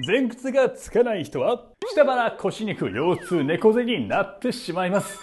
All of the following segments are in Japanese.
前屈がつかない人は、下腹、腰肉、腰痛、猫背になってしまいます。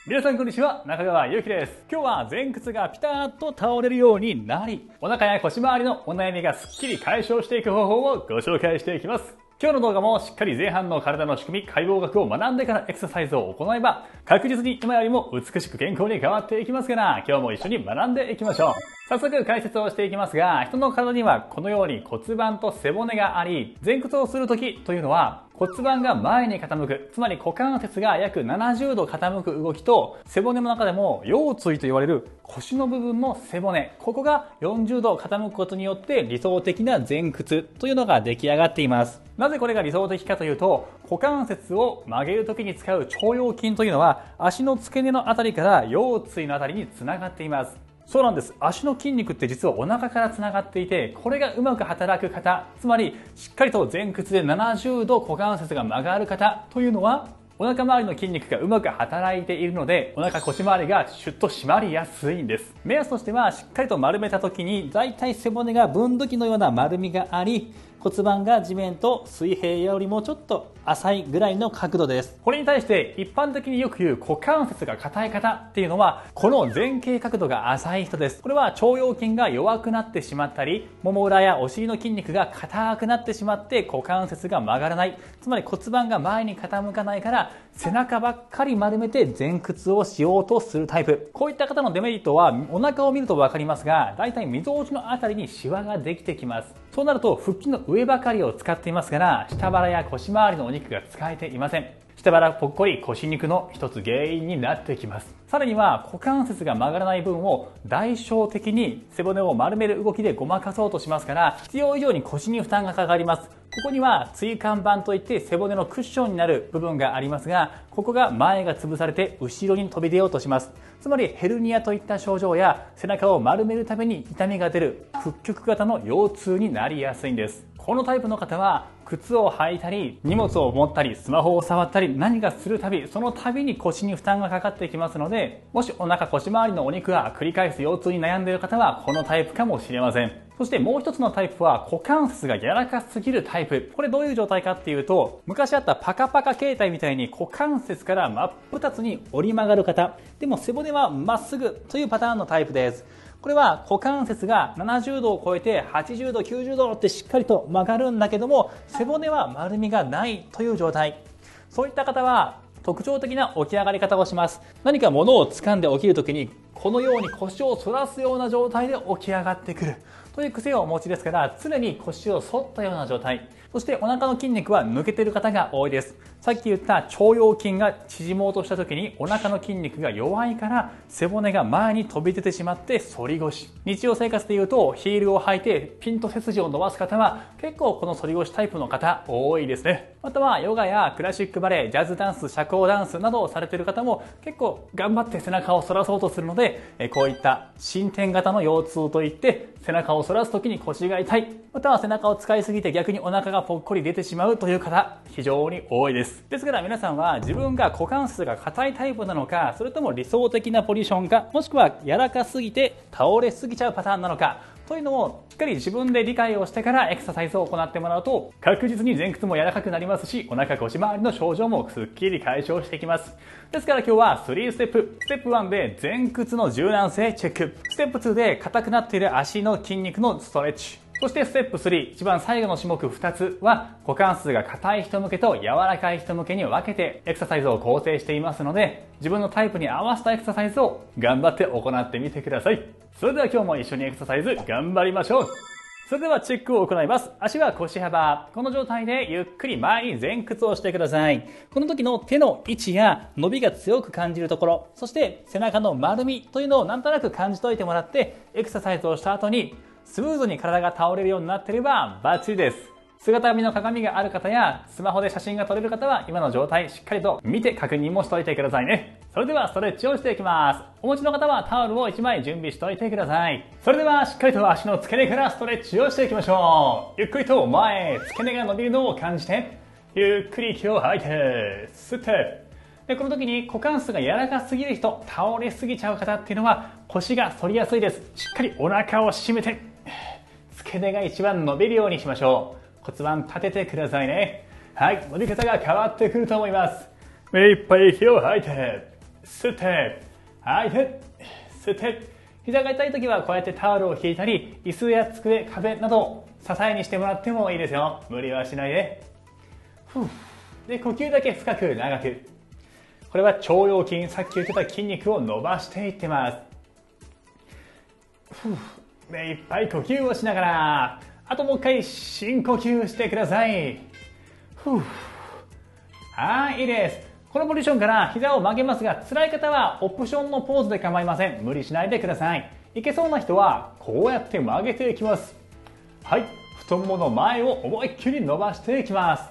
皆さんこんにちは、中川祐希です。今日は前屈がピタッと倒れるようになり、お腹や腰回りのお悩みがすっきり解消していく方法をご紹介していきます。今日の動画もしっかり前半の体の仕組み、解剖学を学んでからエクササイズを行えば、確実に今よりも美しく健康に変わっていきますから、今日も一緒に学んでいきましょう。早速解説をしていきますが、人の体にはこのように骨盤と背骨があり、前屈をするときというのは骨盤が前に傾く、つまり股関節が約70度傾く動きと、背骨の中でも腰椎と言われる腰の部分の背骨、ここが40度傾くことによって理想的な前屈というのが出来上がっています。なぜこれが理想的かというと、股関節を曲げるときに使う腸腰筋というのは足の付け根のあたりから腰椎のあたりにつながっています。そうなんです。足の筋肉って実はお腹からつながっていて、これがうまく働く方、つまりしっかりと前屈で70度股関節が曲がる方というのは、お腹周りの筋肉がうまく働いているので、お腹腰周りがシュッと締まりやすいんです。目安としては、しっかりと丸めた時に、だいたい背骨が分度器のような丸みがあり、骨盤が地面と水平よりもちょっと浅いぐらいの角度です。これに対して一般的によく言う股関節が硬い方っていうのは、この前傾角度が浅い人です。これは腸腰筋が弱くなってしまったり、もも裏やお尻の筋肉が硬くなってしまって股関節が曲がらない。つまり骨盤が前に傾かないから、背中ばっかり丸めて前屈をしようとするタイプ。こういった方のデメリットは、お腹を見るとわかりますが、だいたい溝落ちのあたりにシワができてきます。そうなると腹筋の上ばかりを使っていますから、下腹や腰回りのお肉が使えていません。下腹ぽっこり腰肉の一つ原因になってきます。さらには股関節が曲がらない分を代償的に背骨を丸める動きでごまかそうとしますから、必要以上に腰に負担がかかります。ここには椎間板といって背骨のクッションになる部分がありますが、ここが前が潰されて後ろに飛び出ようとします。つまりヘルニアといった症状や背中を丸めるために痛みが出る屈曲型の腰痛になりやすいんです。このタイプの方は靴を履いたり荷物を持ったりスマホを触ったり何かするたび、その度に腰に負担がかかってきますので、もしお腹腰回りのお肉が繰り返す腰痛に悩んでいる方はこのタイプかもしれません。そしてもう一つのタイプは股関節が柔らかすぎるタイプ。これどういう状態かっていうと、昔あったパカパカ形態みたいに股関節から真っ二つに折り曲がる方、でも背骨はまっすぐというパターンのタイプです。これは股関節が70度を超えて80度、90度ってしっかりと曲がるんだけども、背骨は丸みがないという状態。そういった方は特徴的な起き上がり方をします。何か物を掴んで起きるときに、このように腰を反らすような状態で起き上がってくるという癖をお持ちですから、常に腰を反ったような状態。そしてお腹の筋肉は抜けている方が多いです。さっき言った腸腰筋が縮もうとした時にお腹の筋肉が弱いから背骨が前に飛び出てしまって反り腰。日常生活で言うとヒールを履いてピンと背筋を伸ばす方は結構この反り腰タイプの方多いですね。またはヨガやクラシックバレエ、ジャズダンス、社交ダンスなどをされている方も結構頑張って背中を反らそうとするので、こういった伸展型の腰痛といって背中を反らす時に腰が痛い、または背中を使いすぎて逆にお腹がぽっこり出てしまうという方非常に多いです。ですから皆さんは自分が股関節が硬いタイプなのか、それとも理想的なポジションか、もしくは柔らかすぎて倒れすぎちゃうパターンなのかというのをしっかり自分で理解をしてからエクササイズを行ってもらうと、確実に前屈も柔らかくなりますし、お腹腰回りの症状もすっきり解消していきます。ですから今日は3ステップ。ステップ1で前屈の柔軟性チェック。ステップ2で硬くなっている足の筋肉のストレッチ。そしてステップ3、一番最後の種目2つは股関節が硬い人向けと柔らかい人向けに分けてエクササイズを構成していますので、自分のタイプに合わせたエクササイズを頑張って行ってみてください。それでは今日も一緒にエクササイズ頑張りましょう。それではチェックを行います。足は腰幅。この状態でゆっくり前に前屈をしてください。この時の手の位置や伸びが強く感じるところ、そして背中の丸みというのをなんとなく感じといてもらって、エクササイズをした後にスムーズに体が倒れるようになっていればバッチリです。姿見の鏡がある方やスマホで写真が撮れる方は今の状態しっかりと見て確認もしておいてくださいね。それではストレッチをしていきます。お持ちの方はタオルを1枚準備しておいてください。それではしっかりと足の付け根からストレッチをしていきましょう。ゆっくりと前、付け根が伸びるのを感じて、ゆっくり息を吐いて、吸って。で、この時に股関節が柔らかすぎる人、倒れすぎちゃう方っていうのは腰が反りやすいです。しっかりお腹を締めて、付け根が一番伸びるようにしましょう。骨盤立ててくださいね。はい、伸び方が変わってくると思います。目いっぱい息を吐いて、吸って、吐いて、吸って。膝が痛い時はこうやってタオルを引いたり、椅子や机、壁などを支えにしてもらってもいいですよ。無理はしないで。で、呼吸だけ深く長く。これは腸腰筋、さっき言ってた筋肉を伸ばしていってます。目いっぱい呼吸をしながら、あともう一回深呼吸してください。はい、いいです。このポジションから膝を曲げますが、辛い方はオプションのポーズで構いません。無理しないでください。いけそうな人はこうやって曲げていきます。はい、太ももの前を思いっきり伸ばしていきます。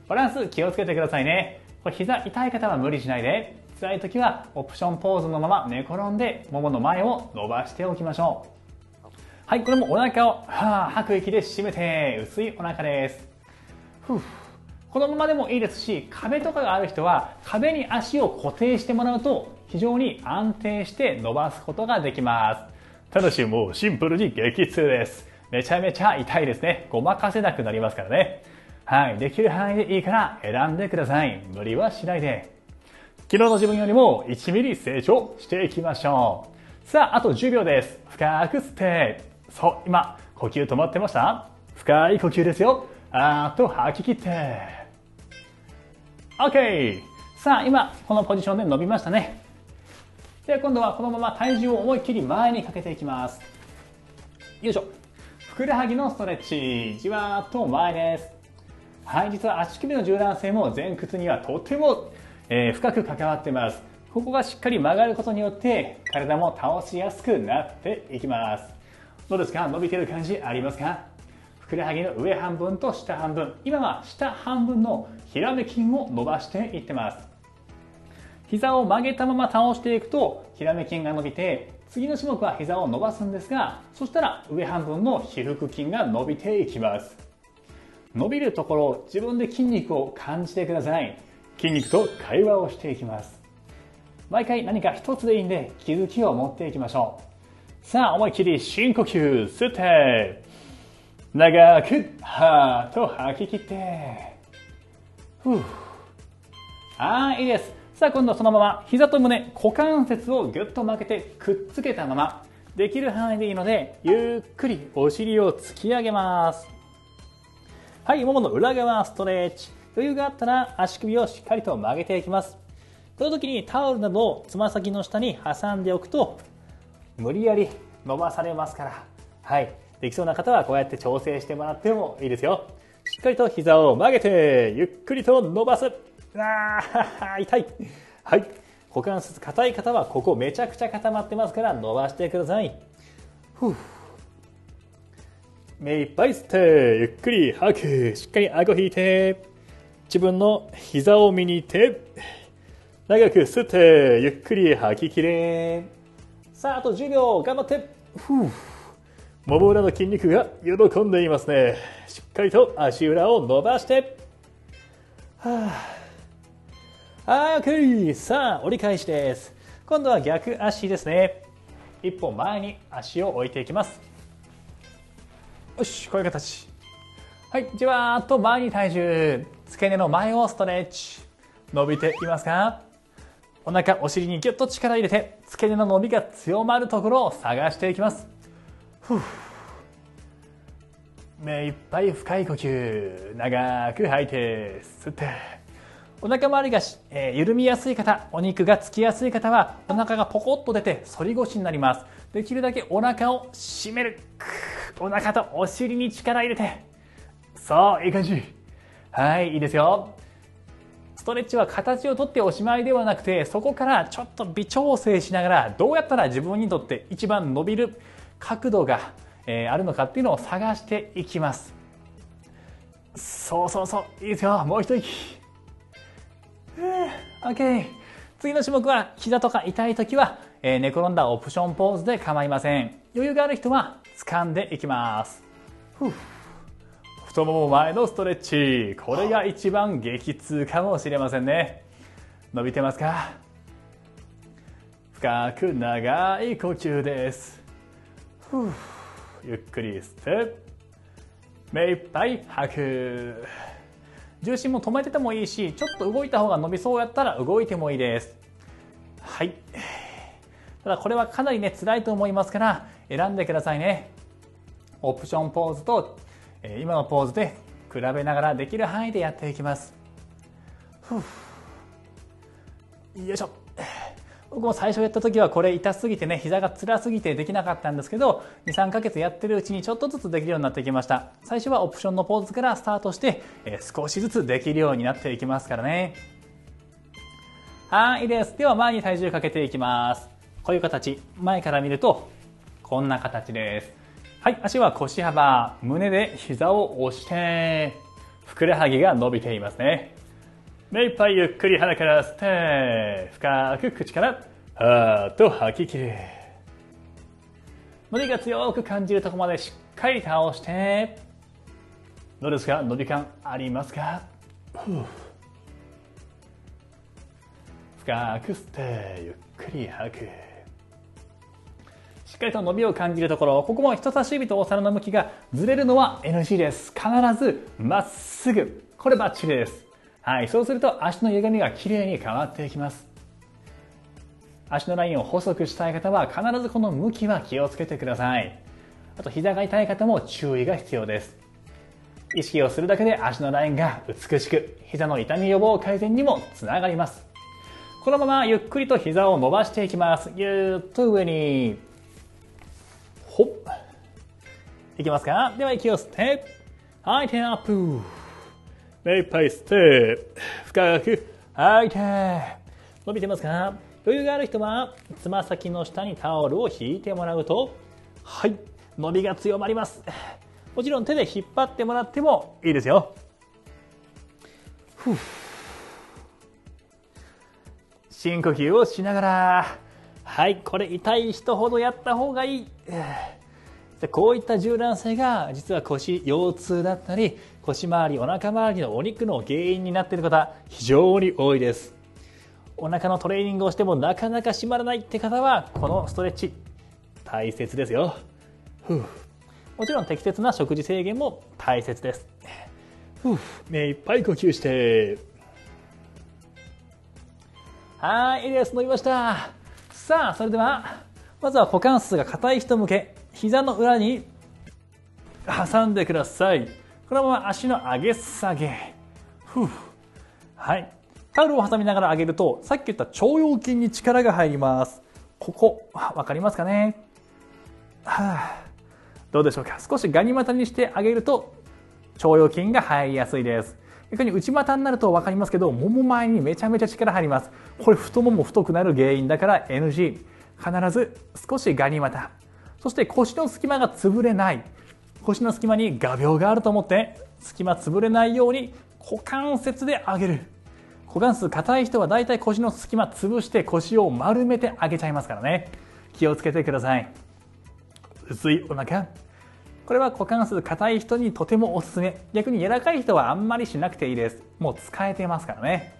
バランス気をつけてくださいね。これ膝痛い方は無理しないで。辛い時はオプションポーズのまま寝転んでももの前を伸ばしておきましょう。はい、これもお腹を吐く息で締めて薄いお腹です。このままでもいいですし、壁とかがある人は壁に足を固定してもらうと非常に安定して伸ばすことができます。ただしもうシンプルに激痛です。めちゃめちゃ痛いですね。ごまかせなくなりますからね。はい、できる範囲でいいから選んでください。無理はしないで。昨日の自分よりも1ミリ成長していきましょう。さあ、あと10秒です。深く吸って。そう、今、呼吸止まってました？深い呼吸ですよ。あと吐き切って。OK。さあ、今、このポジションで伸びましたね。では今度はこのまま体重を思いっきり前にかけていきます。よいしょ。ふくらはぎのストレッチ。じわーっと前です。はい、実は足首の柔軟性も前屈にはとても、深く関わっています。ここがしっかり曲がることによって体も倒しやすくなっていきます。どうですか？伸びてる感じありますか？ふくらはぎの上半分と下半分、今は下半分のヒラメ筋を伸ばしていってます。膝を曲げたまま倒していくとヒラメ筋が伸びて、次の種目は膝を伸ばすんですが、そしたら上半分の腓腹筋が伸びていきます。伸びるところ、自分で筋肉を感じてください。筋肉と会話をしていきます。毎回何か一つでいいんで気づきを持っていきましょう。さあ、思いっきり深呼吸吸って長くはーっと吐き切って、いいです。さあ、今度はそのまま膝と胸、股関節をぎゅっと曲げてくっつけたまま、できる範囲でいいのでゆっくりお尻を突き上げます。はい、ももの裏側ストレッチ。余裕があったら足首をしっかりと曲げていきます。この時にタオルなどをつま先の下に挟んでおくと無理やり伸ばされますから、はい、できそうな方はこうやって調整してもらってもいいですよ。しっかりと膝を曲げてゆっくりと伸ばす。痛い。はい、股関節硬い方はここめちゃくちゃ固まってますから伸ばしてください。目いっぱい吸ってゆっくり吐く。しっかり顎引いて自分の膝を見に行って長く吸ってゆっくり吐ききれ。さあ、あと10秒頑張って。もも裏の筋肉が喜んでいますね。しっかりと足裏を伸ばして、OK。 さあ、折り返しです。今度は逆足ですね。一歩前に足を置いていきます。よし、こういう形。はい、じわーっと前に体重、付け根の前をストレッチ。伸びていますか？お腹、お尻にギュッと力入れて付け根の伸びが強まるところを探していきます。目いっぱい深い呼吸、長く吐いて吸って。お腹周りが、緩みやすい方、お肉がつきやすい方はお腹がポコッと出て反り腰になります。できるだけお腹を締める。お腹とお尻に力入れて、そう、いい感じ。はい、いいですよ。ストレッチは形をとっておしまいではなくて、そこからちょっと微調整しながらどうやったら自分にとって一番伸びる角度が、あるのかっていうのを探していきます。そうそうそう、いいですよ。もう一息。OK。 次の種目は膝とか痛い時は、寝転んだオプションポーズで構いません。余裕がある人は掴んでいきます。太もも前のストレッチ、これが一番激痛かもしれませんね。伸びてますか？深く長い呼吸です。ゆっくり吸って目いっぱい吐く。重心も止めててもいいし、ちょっと動いた方が伸びそうやったら動いてもいいです。はい。ただこれはかなりね、辛いと思いますから、選んでくださいね。オプションポーズと、今のポーズで比べながらできる範囲でやっていきます。よいしょ。僕も最初やった時はこれ痛すぎてね、膝が辛すぎてできなかったんですけど、2、3ヶ月やってるうちにちょっとずつできるようになってきました。最初はオプションのポーズからスタートして、少しずつできるようになっていきますからね。はい、いいです。では前に体重かけていきます。こういう形、前から見るとこんな形です。はい、足は腰幅、胸で膝を押して、ふくらはぎが伸びていますね。目いっぱいゆっくり鼻から吸って、深く口からはーっと吐き切る。伸びが強く感じるところまでしっかり倒して、どうですか？伸び感ありますか？深く吸ってゆっくり吐く。しっかりと伸びを感じるところ、ここも人差し指とお皿の向きがずれるのは NG です。必ずまっすぐ。これバッチリです。はい、そうすると足の歪みがきれいに変わっていきます。足のラインを細くしたい方は必ずこの向きは気をつけてください。あと膝が痛い方も注意が必要です。意識をするだけで足のラインが美しく、膝の痛み予防改善にもつながります。このままゆっくりと膝を伸ばしていきます。ぎゅーっと上に。ほっ。いきますか？では息を吸って、吐いてアップ。目いっぱい吸って、深く吐いて。伸びてますか？余裕がある人は、つま先の下にタオルを引いてもらうと、はい、伸びが強まります。もちろん手で引っ張ってもらってもいいですよ。深呼吸をしながら、はい、これ痛い人ほどやった方がいい。こういった柔軟性が実は腰腰痛だったり、腰周りお腹周りのお肉の原因になっている方非常に多いです。お腹のトレーニングをしてもなかなか締まらないって方はこのストレッチ大切ですよ。もちろん適切な食事制限も大切です。目いっぱい呼吸して、はい、いいです。伸びました。さあそれではまずは股関節が硬い人向け、膝の裏に挟んでください。このまま足の上げ下げ。はい。タオルを挟みながら上げると、さっき言った腸腰筋に力が入ります。ここ、わかりますかね？どうでしょうか？少しガニ股にして上げると、腸腰筋が入りやすいです。逆に内股になるとわかりますけど、もも前にめちゃめちゃ力入ります。これ太もも太くなる原因だから NG。必ず少しガニ股。そして腰の隙間が潰れない。腰の隙間に画鋲があると思って、隙間潰れないように股関節で上げる。股関節硬い人はだいたい腰の隙間潰して腰を丸めて上げちゃいますからね。気をつけてください。薄いお腹。これは股関節硬い人にとてもおすすめ。逆に柔らかい人はあんまりしなくていいです。もう使えてますからね。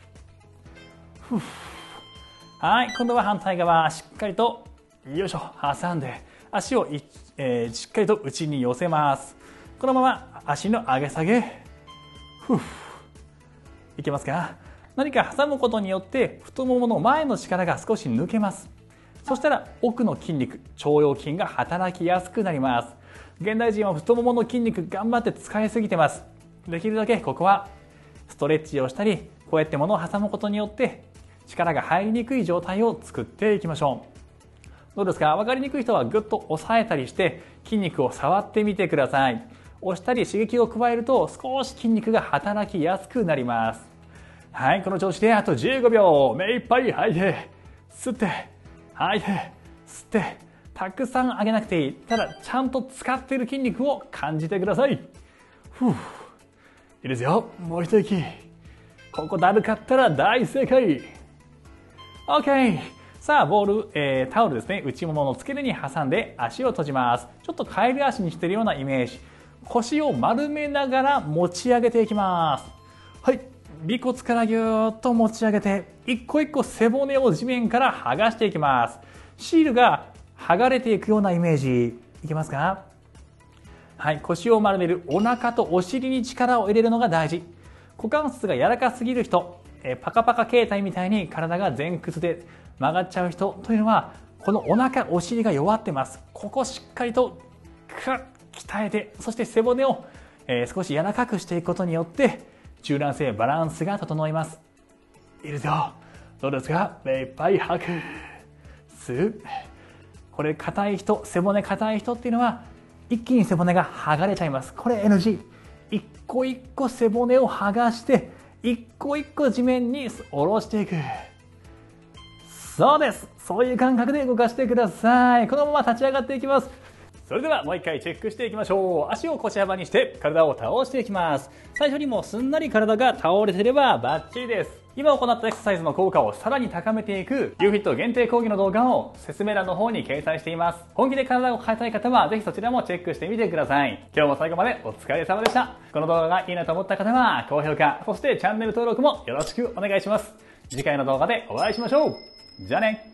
はい、今度は反対側、しっかりとよいしょ挟んで足をしっかりと内に寄せます。このまま足の上げ下げ。いけますか？何か挟むことによって太ももの前の力が少し抜けます。そしたら奥の筋肉、腸腰筋が働きやすくなります。現代人は太ももの筋肉頑張って使いすぎてます。できるだけここはストレッチをしたり、こうやって物を挟むことによって力が入りにくい状態を作っていきましょう。どうですか？分かりにくい人はぐっと押さえたりして筋肉を触ってみてください。押したり刺激を加えると少し筋肉が働きやすくなります。はい、この調子であと15秒、目いっぱい吐いて、吸って、吐いて、吸って、たくさん上げなくていい。ただ、ちゃんと使っている筋肉を感じてください。いいですよ。もう一息。ここだるかったら大正解。OK。さあ、ボール、タオルですね。内ももの付け根に挟んで足を閉じます。ちょっとカエル足にしているようなイメージ。腰を丸めながら持ち上げていきます。はい。尾骨からぎゅーっと持ち上げて、一個一個背骨を地面から剥がしていきます。シールが剥がれていくようなイメージ。いけますか？はい、腰を丸める、お腹とお尻に力を入れるのが大事。股関節が柔らかすぎる人、パカパカ形態みたいに体が前屈で曲がっちゃう人というのは、このお腹、お尻が弱ってます。ここしっかりと鍛えて、そして背骨を少し柔らかくしていくことによって、柔軟性、バランスが整います。いるぞ。どうですか？目いっぱい吐く。吸う。これ硬い人、背骨硬い人っていうのは、一気に背骨が剥がれちゃいます。これ NG。一個一個背骨を剥がして、一個一個地面に下ろしていく。そうです。そういう感覚で動かしてください。このまま立ち上がっていきます。それではもう一回チェックしていきましょう。足を腰幅にして体を倒していきます。最初にもうすんなり体が倒れてればバッチリです。今行ったエクササイズの効果をさらに高めていく YouFit 限定講義の動画を説明欄の方に掲載しています。本気で体を変えたい方はぜひそちらもチェックしてみてください。今日も最後までお疲れ様でした。この動画がいいなと思った方は高評価、そしてチャンネル登録もよろしくお願いします。次回の動画でお会いしましょう。じゃあね。